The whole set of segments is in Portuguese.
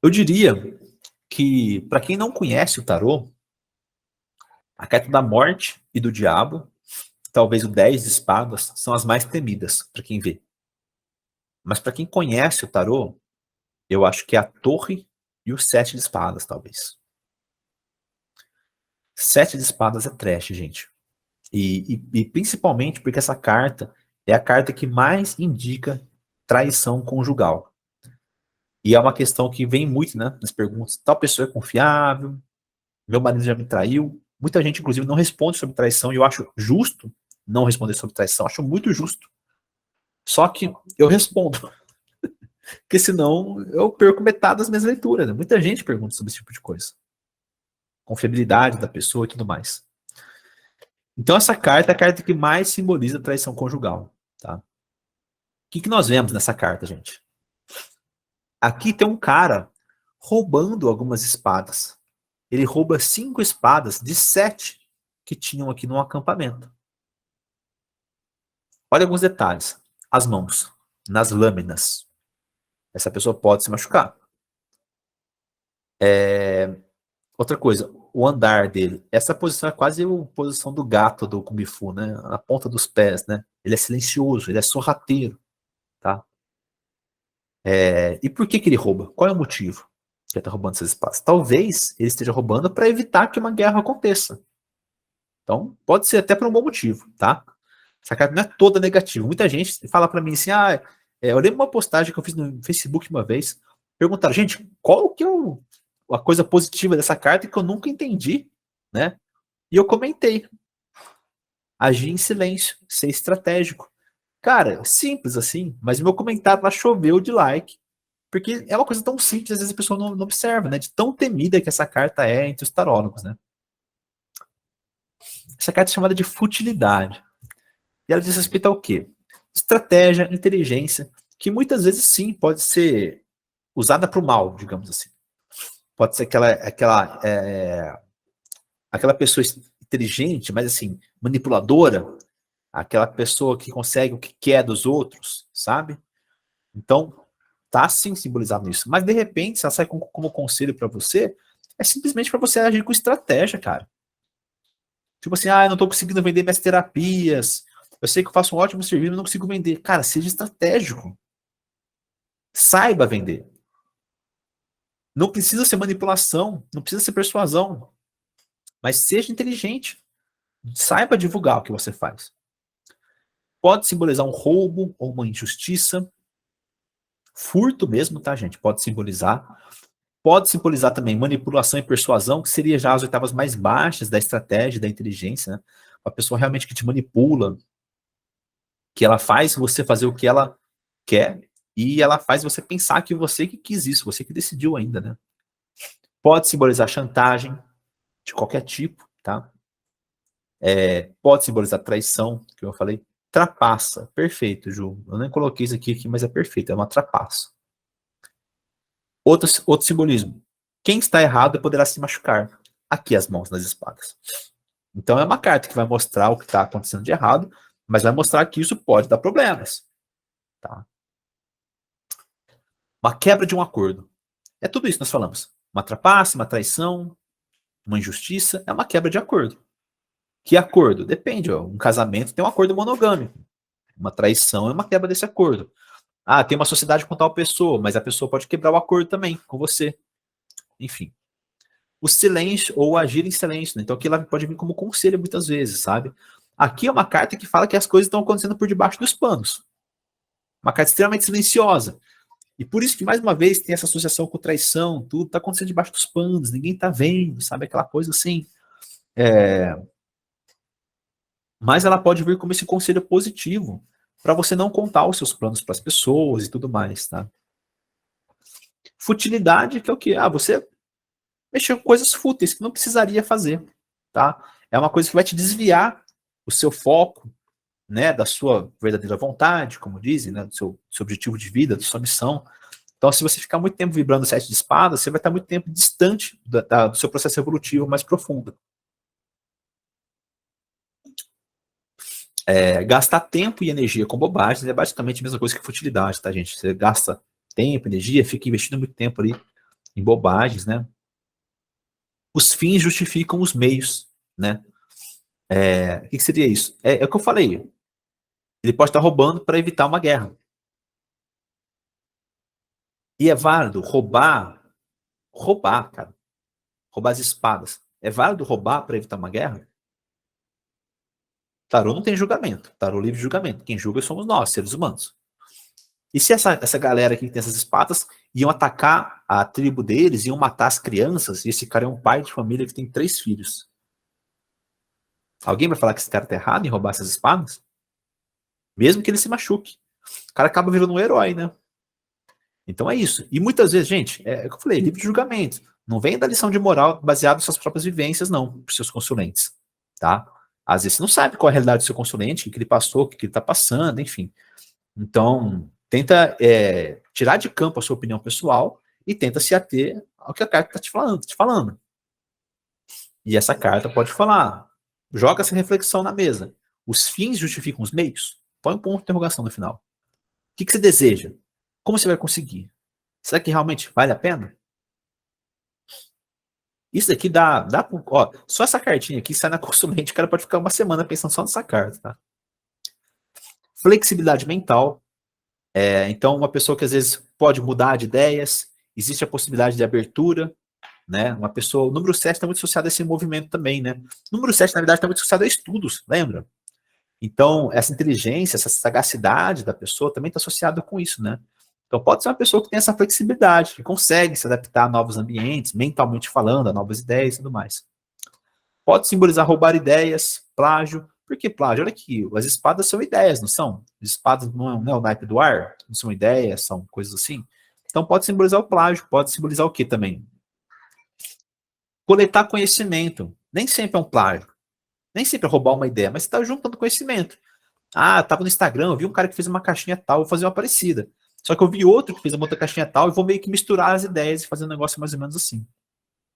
Eu diria que, para quem não conhece o tarô, a carta da morte e do diabo, talvez o 10 de espadas, são as mais temidas para quem vê. Mas para quem conhece o tarô, eu acho que é a torre e o 7 de espadas, talvez. 7 de espadas é trash, gente. E principalmente porque essa carta é a carta que mais indica traição conjugal. E é uma questão que vem muito, né, nas perguntas. Tal pessoa é confiável? Meu marido já me traiu? Muita gente, inclusive, não responde sobre traição e eu acho justo não responder sobre traição. Acho muito justo. Só que eu respondo, porque senão eu perco metade das minhas leituras. Né? Muita gente pergunta sobre esse tipo de coisa. Confiabilidade da pessoa e tudo mais. Então essa carta é a carta que mais simboliza a traição conjugal. Tá? O que nós vemos nessa carta, gente? Aqui tem um cara roubando algumas espadas. Ele rouba 5 espadas de 7 que tinham aqui no acampamento. Olha alguns detalhes. As mãos, nas lâminas. Essa pessoa pode se machucar. Outra coisa, o andar dele. Essa posição é quase a posição do gato do Kung Fu, né? A ponta dos pés, né? Ele é silencioso, ele é sorrateiro, tá? E por que ele rouba? Qual é o motivo que ele está roubando esses espaços? Talvez ele esteja roubando para evitar que uma guerra aconteça. Então, pode ser até por um bom motivo, tá? Essa carta não é toda negativa. Muita gente fala para mim assim, eu lembro uma postagem que eu fiz no Facebook uma vez, perguntaram, gente, qual que é a coisa positiva dessa carta que eu nunca entendi, né? E eu comentei, agir em silêncio, ser estratégico. Cara, simples assim, mas meu comentário lá choveu de like, porque é uma coisa tão simples, às vezes a pessoa não observa, né? De tão temida que essa carta é entre os tarólogos, né? Essa carta é chamada de futilidade. E ela diz respeito ao quê? Estratégia, inteligência, que muitas vezes sim pode ser usada para o mal, digamos assim. Pode ser aquela pessoa inteligente, mas assim, manipuladora, aquela pessoa que consegue o que quer dos outros, sabe? Então, tá sim simbolizado nisso. Mas de repente, se ela sai como conselho para você, é simplesmente para você agir com estratégia, cara. Tipo assim, eu não tô conseguindo vender minhas terapias. Eu sei que eu faço um ótimo serviço, mas não consigo vender. Cara, seja estratégico. Saiba vender. Não precisa ser manipulação, não precisa ser persuasão, mas seja inteligente. Saiba divulgar o que você faz. Pode simbolizar um roubo ou uma injustiça, furto mesmo, tá, gente? Pode simbolizar. Pode simbolizar também manipulação e persuasão, que seria já as oitavas mais baixas da estratégia, da inteligência, né? Uma pessoa realmente que te manipula, que ela faz você fazer o que ela quer e ela faz você pensar que você que quis isso, você que decidiu ainda, né? Pode simbolizar chantagem de qualquer tipo, tá? Pode simbolizar traição, que eu falei. Trapaça, perfeito, Ju. Eu nem coloquei isso aqui, mas é perfeito, é uma trapaça. Outro simbolismo. Quem está errado poderá se machucar. Aqui as mãos nas espadas. Então é uma carta que vai mostrar o que está acontecendo de errado, mas vai mostrar que isso pode dar problemas. Tá? Uma quebra de um acordo. É tudo isso que nós falamos. Uma trapaça, uma traição, uma injustiça, é uma quebra de acordo. Que acordo? Depende. Um casamento tem um acordo monogâmico. Uma traição é uma quebra desse acordo. Tem uma sociedade com tal pessoa, mas a pessoa pode quebrar o acordo também com você. Enfim. O silêncio ou agir em silêncio. Né? Então aquilo pode vir como conselho muitas vezes, sabe? Aqui é uma carta que fala que as coisas estão acontecendo por debaixo dos panos. Uma carta extremamente silenciosa. E por isso que, mais uma vez, tem essa associação com traição, tudo está acontecendo debaixo dos panos, ninguém está vendo, sabe? Aquela coisa assim. Mas ela pode vir como esse conselho positivo para você não contar os seus planos para as pessoas e tudo mais, tá? Futilidade, que é o quê? Você mexer com coisas fúteis que não precisaria fazer, tá? É uma coisa que vai te desviar o seu foco, né, da sua verdadeira vontade, como dizem, né, do seu objetivo de vida, da sua missão. Então, se você ficar muito tempo vibrando o 7 de espadas, você vai estar muito tempo distante do seu processo evolutivo mais profundo. Gastar tempo e energia com bobagens é basicamente a mesma coisa que futilidade, tá, gente? Você gasta tempo, energia, fica investindo muito tempo ali em bobagens, né? Os fins justificam os meios, né? O que seria isso? É o que eu falei. Ele pode estar roubando para evitar uma guerra. E é válido roubar, cara. Roubar as espadas. É válido roubar para evitar uma guerra? Tarô não tem julgamento. Tarô livre de julgamento. Quem julga somos nós, seres humanos. E se essa galera aqui que tem essas espadas iam atacar a tribo deles, iam matar as crianças, e esse cara é um pai de família que tem 3 filhos. Alguém vai falar que esse cara tá errado em roubar essas espadas? Mesmo que ele se machuque. O cara acaba virando um herói, né? Então é isso. E muitas vezes, gente, é o que eu falei, livre de julgamento. Não vem da lição de moral baseado nas suas próprias vivências, não, para seus consulentes, tá? Às vezes você não sabe qual é a realidade do seu consulente, o que ele passou, o que ele está passando, enfim. Então, tenta tirar de campo a sua opinião pessoal e tenta se ater ao que a carta está te falando. E essa carta pode falar, joga essa reflexão na mesa. Os fins justificam os meios? Põe um ponto de interrogação no final. O que você deseja? Como você vai conseguir? Será que realmente vale a pena? Isso daqui ó, só essa cartinha aqui sai na consulente, o cara pode ficar uma semana pensando só nessa carta, tá? Flexibilidade mental. Então, uma pessoa que às vezes pode mudar de ideias, existe a possibilidade de abertura, né? Uma pessoa, o número 7 está muito associado a esse movimento também, né? O número 7, na verdade, está muito associado a estudos, lembra? Então, essa inteligência, essa sagacidade da pessoa também está associada com isso, né? Então, pode ser uma pessoa que tem essa flexibilidade, que consegue se adaptar a novos ambientes, mentalmente falando, a novas ideias e tudo mais. Pode simbolizar roubar ideias, plágio. Por que plágio? Olha aqui, as espadas são ideias, não são? As espadas não é o naipe do ar, não são ideias, são coisas assim. Então pode simbolizar o plágio, pode simbolizar o que também? Coletar conhecimento. Nem sempre é um plágio, nem sempre é roubar uma ideia, mas você está juntando conhecimento. Ah, estava no Instagram, eu vi um cara que fez uma caixinha tal, vou fazer uma parecida. Só que eu vi outro que fez uma outra caixinha tal e vou meio que misturar as ideias e fazer um negócio mais ou menos assim.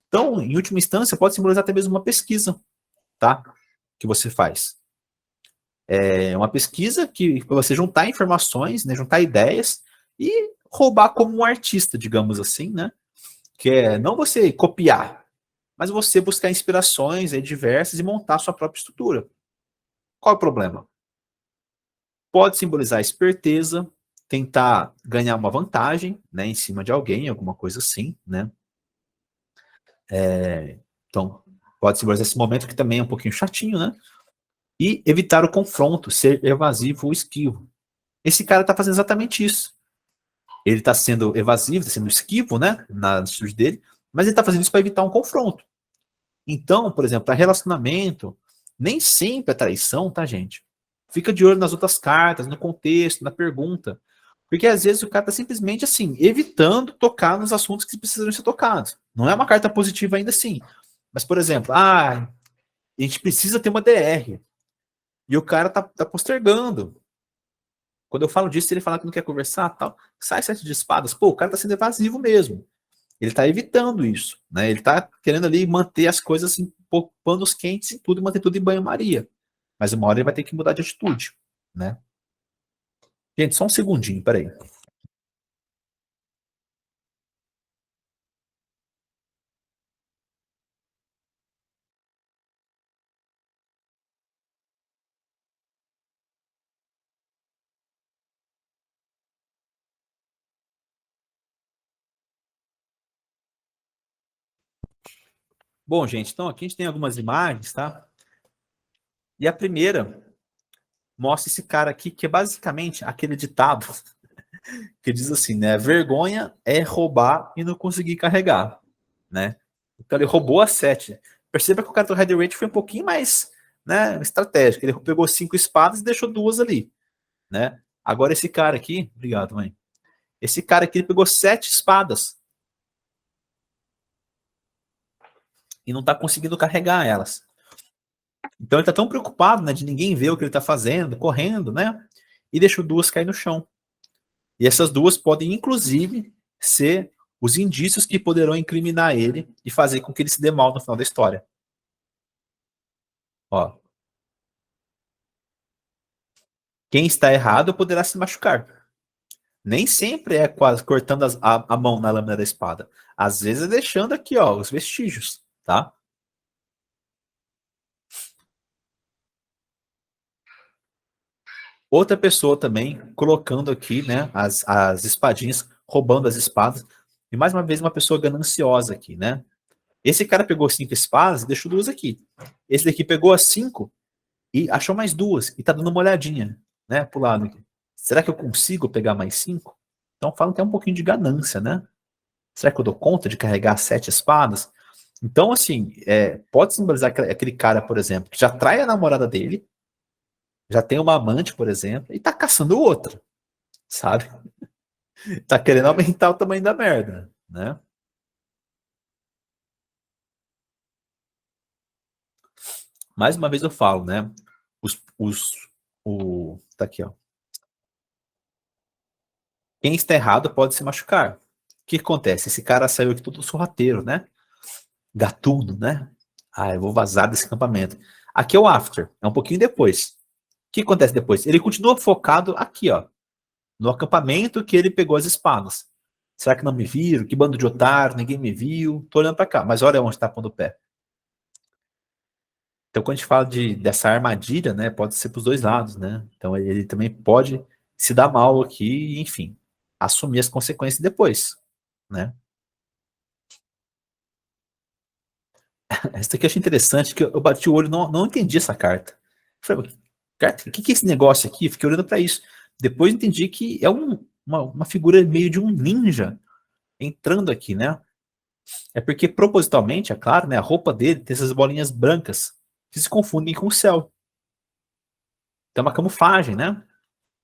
Então, em última instância, pode simbolizar até mesmo uma pesquisa, tá? Que você faz. É uma pesquisa que para você juntar informações, né, juntar ideias e roubar como um artista, digamos assim, né? Que é não você copiar, mas você buscar inspirações diversas e montar a sua própria estrutura. Qual é o problema? Pode simbolizar esperteza, tentar ganhar uma vantagem, né, em cima de alguém, alguma coisa assim, né? Então, pode simbolizar esse momento que também é um pouquinho chatinho, né? E evitar o confronto, ser evasivo ou esquivo. Esse cara está fazendo exatamente isso. Ele está sendo evasivo, está sendo esquivo, né, na atitude dele, mas ele está fazendo isso para evitar um confronto. Então, por exemplo, para relacionamento, nem sempre é traição, tá, gente? Fica de olho nas outras cartas, no contexto, na pergunta. Porque às vezes o cara está simplesmente assim, evitando tocar nos assuntos que precisam ser tocados. Não é uma carta positiva ainda assim. Mas, por exemplo, a gente precisa ter uma DR. E o cara tá postergando. Quando eu falo disso, ele fala que não quer conversar, tal, sai 7 de espadas. Pô, o cara tá sendo evasivo mesmo. Ele tá evitando isso, né? Ele tá querendo ali manter as coisas assim, panos quentes e tudo, e manter tudo em banho-maria. Mas uma hora ele vai ter que mudar de atitude, né? Gente, só um segundinho, peraí. Bom, gente, então aqui a gente tem algumas imagens, tá? E a primeira mostra esse cara aqui, que é basicamente aquele ditado que diz assim, né? Vergonha é roubar e não conseguir carregar, né? Então ele roubou a 7. Perceba que o cara do Rider Waite foi um pouquinho mais, né, estratégico. Ele pegou 5 espadas e deixou 2 ali, né? Agora esse cara aqui, obrigado, mãe. Esse cara aqui ele pegou 7 espadas e não tá conseguindo carregar elas. Então ele tá tão preocupado, né, de ninguém ver o que ele tá fazendo, correndo, né? E deixou 2 cair no chão. E essas 2 podem, inclusive, ser os indícios que poderão incriminar ele e fazer com que ele se dê mal no final da história. Ó, quem está errado poderá se machucar. Nem sempre é quase cortando a mão na lâmina da espada. Às vezes é deixando aqui, ó, os vestígios, tá? Outra pessoa também colocando aqui, né, as espadinhas, roubando as espadas. E mais uma vez uma pessoa gananciosa aqui, né? Esse cara pegou 5 espadas e deixou 2 aqui. Esse daqui pegou as 5 e achou mais 2 e tá dando uma olhadinha, né, pro lado aqui. Será que eu consigo pegar mais 5? Então falam que é um pouquinho de ganância, né? Será que eu dou conta de carregar 7 espadas? Então, assim, pode simbolizar aquele cara, por exemplo, que já trai a namorada dele, já tem uma amante, por exemplo, e tá caçando outra, sabe? Tá querendo aumentar o tamanho da merda, né? Mais uma vez eu falo, né? Os, os, tá aqui, ó. Quem está errado pode se machucar. O que acontece? Esse cara saiu aqui todo sorrateiro, né? Gatuno, né? Ah, eu vou vazar desse acampamento. Aqui é o after, é um pouquinho depois. O que acontece depois? Ele continua focado aqui, ó, no acampamento que ele pegou as espadas. Será que não me viram? Que bando de otário, ninguém me viu. Tô olhando para cá, mas olha onde está pondo o pé. Então, quando a gente fala dessa armadilha, né, pode ser para os dois lados, né? Então, ele também pode se dar mal aqui, enfim, assumir as consequências depois, né? Essa aqui eu achei interessante, que eu bati o olho, não entendi essa carta. Falei, carta, o que é esse negócio aqui? Fiquei olhando para isso. Depois entendi que é uma figura meio de um ninja entrando aqui, né? É porque propositalmente, é claro, né, a roupa dele tem essas bolinhas brancas que se confundem com o céu. Tem uma camuflagem, né?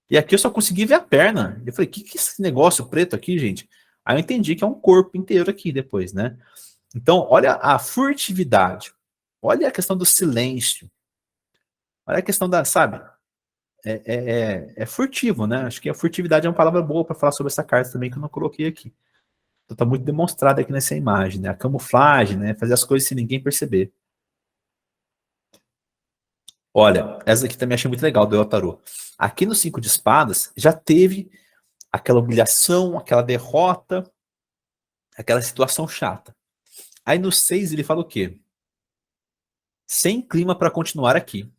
E aqui eu só consegui ver a perna. Eu falei, que é esse negócio preto aqui, gente? Aí eu entendi que é um corpo inteiro aqui depois, né? Então, olha a furtividade. Olha a questão do silêncio. Olha a questão da, sabe? É furtivo, né? Acho que a furtividade é uma palavra boa para falar sobre essa carta também que eu não coloquei aqui. Então tá muito demonstrado aqui nessa imagem, né? A camuflagem, né? Fazer as coisas sem ninguém perceber. Olha, essa aqui também achei muito legal do Yotaro. Aqui no 5 de espadas já teve aquela humilhação, aquela derrota, aquela situação chata. Aí no 6 ele fala o quê? Sem clima para continuar aqui.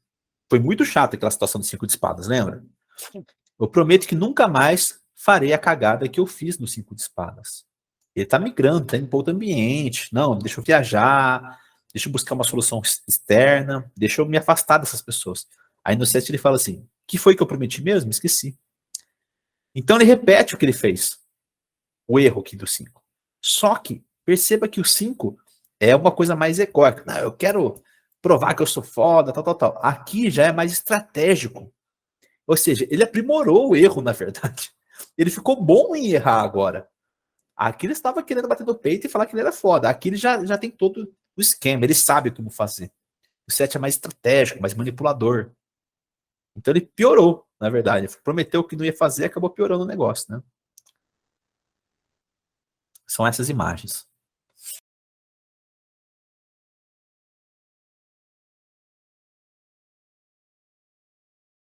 Foi muito chato aquela situação do 5 de espadas, lembra? Eu prometo que nunca mais farei a cagada que eu fiz no 5 de espadas. Ele tá migrando, tá indo para outro ambiente. Não, deixa eu viajar, deixa eu buscar uma solução externa, deixa eu me afastar dessas pessoas. Aí no 7 ele fala assim: o que foi que eu prometi mesmo? Esqueci. Então ele repete o que ele fez. O erro aqui do 5. Só que perceba que o 5 é uma coisa mais egóica. Não, eu quero provar que eu sou foda, tal, tal, tal. Aqui já é mais estratégico. Ou seja, ele aprimorou o erro, na verdade. Ele ficou bom em errar agora. Aqui ele estava querendo bater no peito e falar que ele era foda. Aqui ele já tem todo o esquema, ele sabe como fazer. O 7 é mais estratégico, mais manipulador. Então ele piorou, na verdade. Ele prometeu que não ia fazer e acabou piorando o negócio, né? São essas imagens.